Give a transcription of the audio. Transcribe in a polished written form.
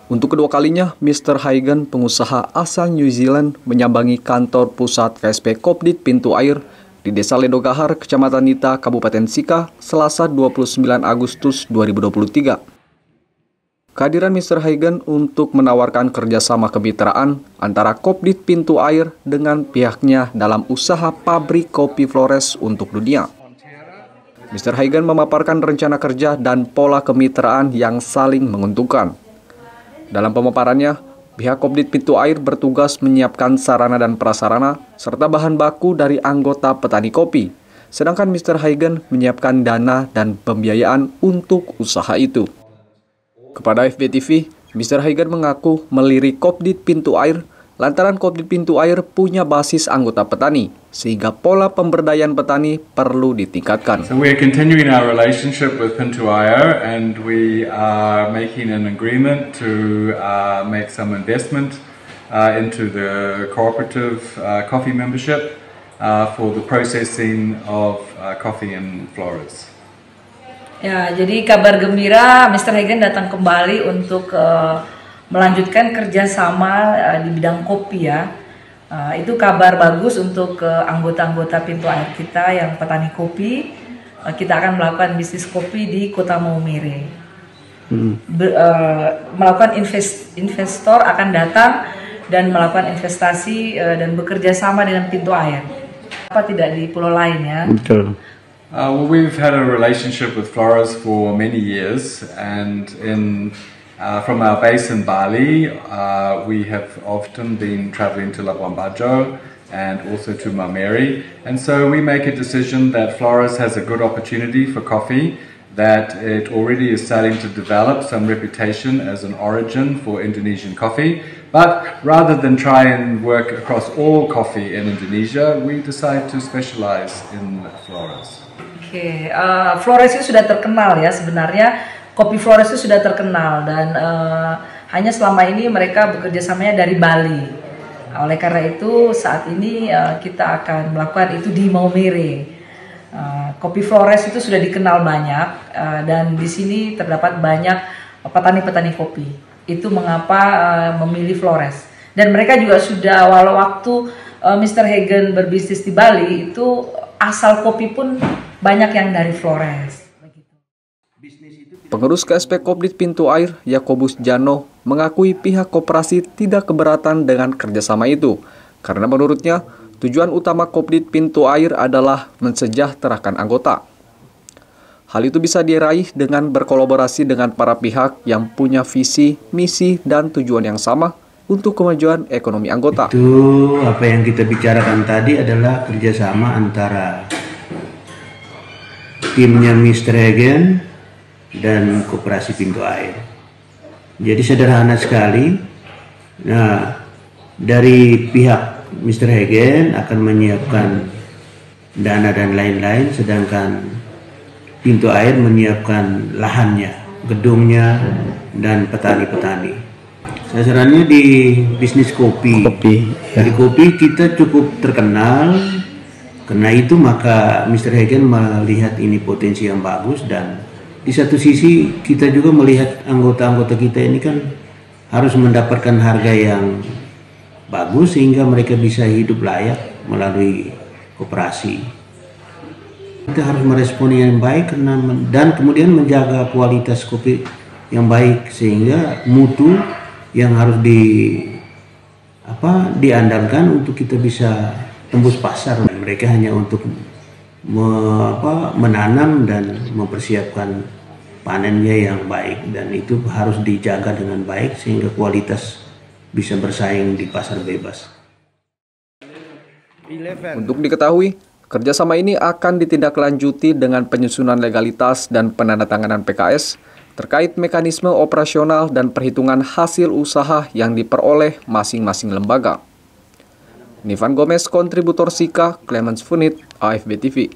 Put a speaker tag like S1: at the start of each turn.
S1: Untuk kedua kalinya, Mr. Hagen, pengusaha asal New Zealand, menyambangi kantor pusat KSP Kopdit Pintu Air di Desa Ledogahar, Kecamatan Nita, Kabupaten Sika, Selasa 29 Agustus 2023. Kehadiran Mr. Hagen untuk menawarkan kerjasama kemitraan antara Kopdit Pintu Air dengan pihaknya dalam usaha pabrik kopi Flores untuk dunia. Mr. Hagen memaparkan rencana kerja dan pola kemitraan yang saling menguntungkan. Dalam pemaparannya, pihak Kopdit Pintu Air bertugas menyiapkan sarana dan prasarana serta bahan baku dari anggota petani kopi, sedangkan Mr. Hagen menyiapkan dana dan pembiayaan untuk usaha itu. Kepada FBTV, Mr. Hagen mengaku melirik Kopdit Pintu Air lantaran Kopdit Pintu Air punya basis anggota petani, sehingga pola pemberdayaan petani perlu ditingkatkan.
S2: So we are continuing our relationship with Pintu Air, and we are making an agreement to make some investment into the cooperative coffee membership for the processing of coffee in Flores.
S3: Ya, jadi kabar gembira, Mr. Hagen datang kembali untuk melanjutkan kerjasama di bidang kopi ya. Itu kabar bagus untuk anggota-anggota Pintu Air kita yang petani kopi. Kita akan melakukan bisnis kopi di Kota Maumere. Melakukan investor akan datang dan melakukan investasi dan bekerja sama dengan Pintu Air. Apa tidak di pulau lain ya?
S1: Betul.
S2: Well, we've had a relationship with Flores for many years, and from our base in Bali, we have often been traveling to Labuan Bajo and also to Maumere. And so we make a decision that Flores has a good opportunity for coffee, that it already is starting to develop some reputation as an origin for Indonesian coffee. But rather than try and work across all coffee in Indonesia, we decide to specialize in Flores.
S3: Oke, Flores itu sudah terkenal ya sebenarnya. Kopi Flores itu sudah terkenal dan hanya selama ini mereka bekerja samanya dari Bali. Oleh karena itu saat ini kita akan melakukan itu di Maumere. Kopi Flores itu sudah dikenal banyak dan di sini terdapat banyak petani-petani kopi. Itu mengapa memilih Flores. Dan mereka juga sudah walau waktu Mr. Hagen berbisnis di Bali itu asal kopi pun banyak yang dari Flores.
S1: Pengurus KSP Kopdit Pintu Air, Yakobus Jano, mengakui pihak koperasi tidak keberatan dengan kerjasama itu, karena menurutnya tujuan utama Kopdit Pintu Air adalah mensejahterakan anggota. Hal itu bisa diraih dengan berkolaborasi dengan para pihak yang punya visi, misi, dan tujuan yang sama untuk kemajuan ekonomi anggota.
S4: Itu apa yang kita bicarakan tadi adalah kerjasama antara timnya Mr. Hagen dan koperasi Pintu Air. Jadi sederhana sekali. Nah, dari pihak Mr. Hagen akan menyiapkan dana dan lain-lain, sedangkan Pintu Air menyiapkan lahannya, gedungnya, dan petani-petani. Sasarannya di bisnis kopi. Di kopi kita cukup terkenal. Karena itu maka Mr. Hagen melihat ini potensi yang bagus, dan di satu sisi kita juga melihat anggota-anggota kita ini kan harus mendapatkan harga yang bagus sehingga mereka bisa hidup layak melalui koperasi. Kita harus merespon yang baik dan kemudian menjaga kualitas kopi yang baik sehingga mutu yang harus diandalkan untuk kita bisa tembus pasar. Mereka hanya untuk menanam dan mempersiapkan panennya yang baik, dan itu harus dijaga dengan baik sehingga kualitas bisa bersaing di pasar bebas.
S1: Untuk diketahui, kerjasama ini akan ditindaklanjuti dengan penyusunan legalitas dan penandatanganan PKS terkait mekanisme operasional dan perhitungan hasil usaha yang diperoleh masing-masing lembaga. Nivan Gomez, kontributor Sika, Clemens Funit, AFB TV.